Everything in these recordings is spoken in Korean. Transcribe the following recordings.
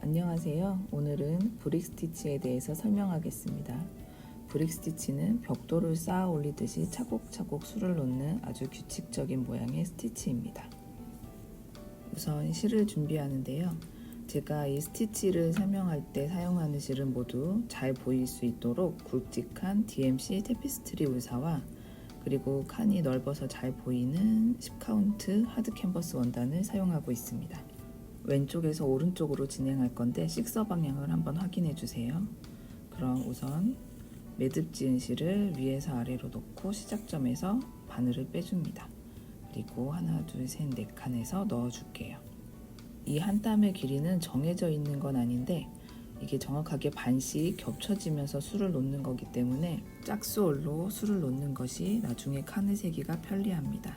안녕하세요. 오늘은 브릭 스티치에 대해서 설명하겠습니다. 브릭 스티치는 벽돌을 쌓아 올리듯이 차곡차곡 수를 놓는 아주 규칙적인 모양의 스티치입니다. 우선 실을 준비하는데요. 제가 이 스티치를 설명할 때 사용하는 실은 모두 잘 보일 수 있도록 굵직한 DMC 테피스트리 울사와 그리고 칸이 넓어서 잘 보이는 10카운트 하드 캔버스 원단을 사용하고 있습니다. 왼쪽에서 오른쪽으로 진행할 건데 식서 방향을 한번 확인해 주세요. 그럼 우선 매듭 지은 실을 위에서 아래로 놓고 시작점에서 바늘을 빼줍니다. 그리고 하나, 둘, 셋, 네 칸에서 넣어줄게요. 이 한 땀의 길이는 정해져 있는 건 아닌데 이게 정확하게 반씩 겹쳐지면서 수를 놓는 거기 때문에 짝수홀로 수를 놓는 것이 나중에 칸을 세기가 편리합니다.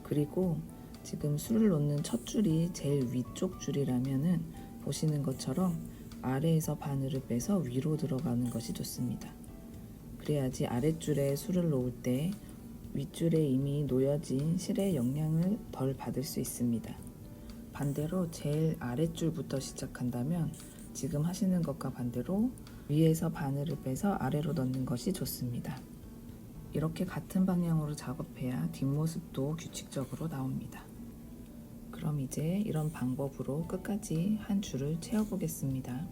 그리고 지금 수를 놓는 첫 줄이 제일 위쪽 줄이라면은 보시는 것처럼 아래에서 바늘을 빼서 위로 들어가는 것이 좋습니다. 그래야지 아랫줄에 수를 놓을 때 윗줄에 이미 놓여진 실의 영향을 덜 받을 수 있습니다. 반대로 제일 아랫줄부터 시작한다면 지금 하시는 것과 반대로 위에서 바늘을 빼서 아래로 넣는 것이 좋습니다. 이렇게 같은 방향으로 작업해야 뒷모습도 규칙적으로 나옵니다. 그럼 이제 이런 방법으로 끝까지 한 줄을 채워보겠습니다.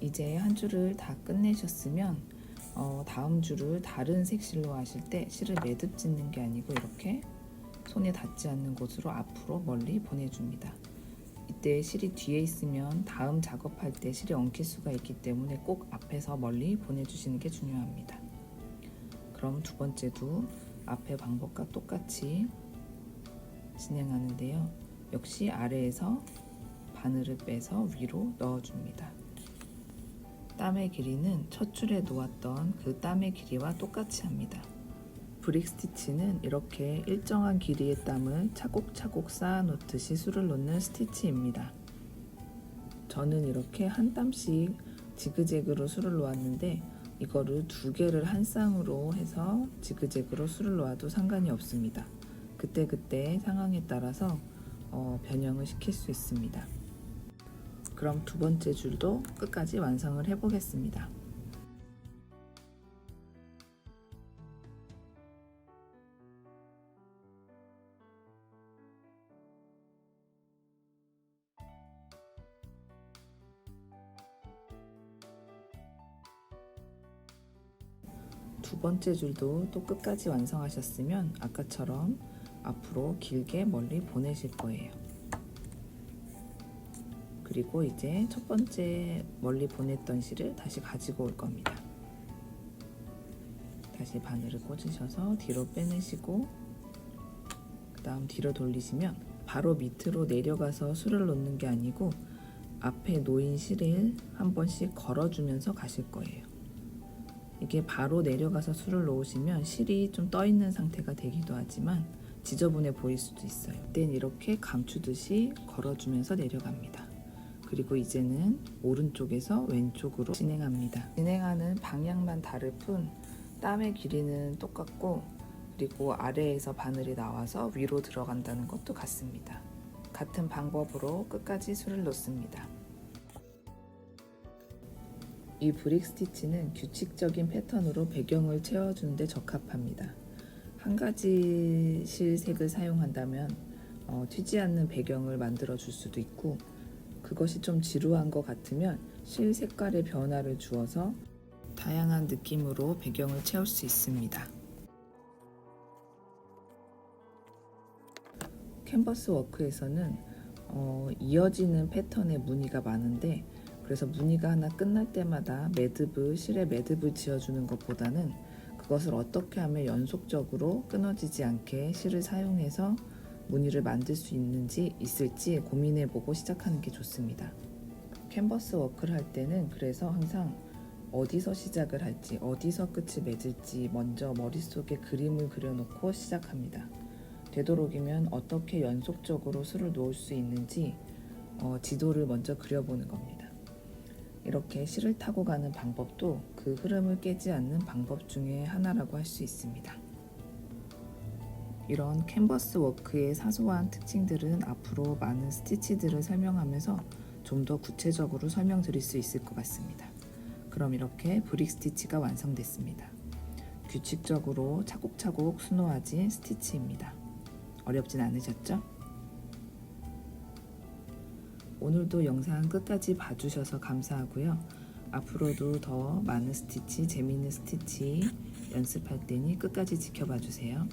이제 한 줄을 다 끝내셨으면 다음 줄을 다른 색실로 하실 때 실을 매듭 짓는 게 아니고 이렇게 손에 닿지 않는 곳으로 앞으로 멀리 보내줍니다. 이때 실이 뒤에 있으면 다음 작업할 때 실이 엉킬 수가 있기 때문에 꼭 앞에서 멀리 보내주시는 게 중요합니다. 그럼 두 번째도 앞의 방법과 똑같이 진행하는데요. 역시 아래에서 바늘을 빼서 위로 넣어줍니다. 땀의 길이는 첫 줄에 놓았던 그 땀의 길이와 똑같이 합니다. 브릭 스티치는 이렇게 일정한 길이의 땀을 차곡차곡 쌓아 놓듯이 수를 놓는 스티치입니다. 저는 이렇게 한 땀씩 지그재그로 수를 놓았는데 이거를 두 개를 한 쌍으로 해서 지그재그로 수를 놓아도 상관이 없습니다. 그때그때 상황에 따라서 변형을 시킬 수 있습니다. 그럼 두 번째 줄도 끝까지 완성을 해보겠습니다. 두 번째 줄도 또 끝까지 완성하셨으면 아까처럼 앞으로 길게 멀리 보내실 거예요. 그리고 이제 첫 번째 멀리 보냈던 실을 다시 가지고 올 겁니다. 다시 바늘을 꽂으셔서 뒤로 빼내시고 그 다음 뒤로 돌리시면 바로 밑으로 내려가서 수를 놓는 게 아니고 앞에 놓인 실을 한 번씩 걸어주면서 가실 거예요. 이게 바로 내려가서 수를 놓으시면 실이 좀 떠 있는 상태가 되기도 하지만 지저분해 보일 수도 있어요. 이땐 이렇게 감추듯이 걸어주면서 내려갑니다. 그리고 이제는 오른쪽에서 왼쪽으로 진행합니다. 진행하는 방향만 다를 뿐 땀의 길이는 똑같고 그리고 아래에서 바늘이 나와서 위로 들어간다는 것도 같습니다. 같은 방법으로 끝까지 수를 놓습니다. 이 브릭 스티치는 규칙적인 패턴으로 배경을 채워주는데 적합합니다. 한 가지 실색을 사용한다면 튀지 않는 배경을 만들어 줄 수도 있고 그것이 좀 지루한 것 같으면 실 색깔의 변화를 주어서 다양한 느낌으로 배경을 채울 수 있습니다. 캔버스 워크에서는 이어지는 패턴의 무늬가 많은데 그래서 무늬가 하나 끝날 때마다 실에 매듭을 지어주는 것보다는 그것을 어떻게 하면 연속적으로 끊어지지 않게 실을 사용해서 무늬를 만들 수 있을지 고민해보고 시작하는 게 좋습니다. 캔버스 워크를 할 때는 그래서 항상 어디서 시작을 할지 어디서 끝을 맺을지 먼저 머릿속에 그림을 그려놓고 시작합니다. 되도록이면 어떻게 연속적으로 수를 놓을 수 있는지 지도를 먼저 그려보는 겁니다. 이렇게 실을 타고 가는 방법도 그 흐름을 깨지 않는 방법 중에 하나라고 할 수 있습니다. 이런 캔버스 워크의 사소한 특징들은 앞으로 많은 스티치들을 설명하면서 좀 더 구체적으로 설명드릴 수 있을 것 같습니다. 그럼 이렇게 브릭 스티치가 완성됐습니다. 규칙적으로 차곡차곡 수놓아진 스티치입니다. 어렵진 않으셨죠? 오늘도 영상 끝까지 봐주셔서 감사하고요. 앞으로도 더 많은 스티치, 재미있는 스티치 연습할 테니 끝까지 지켜봐 주세요.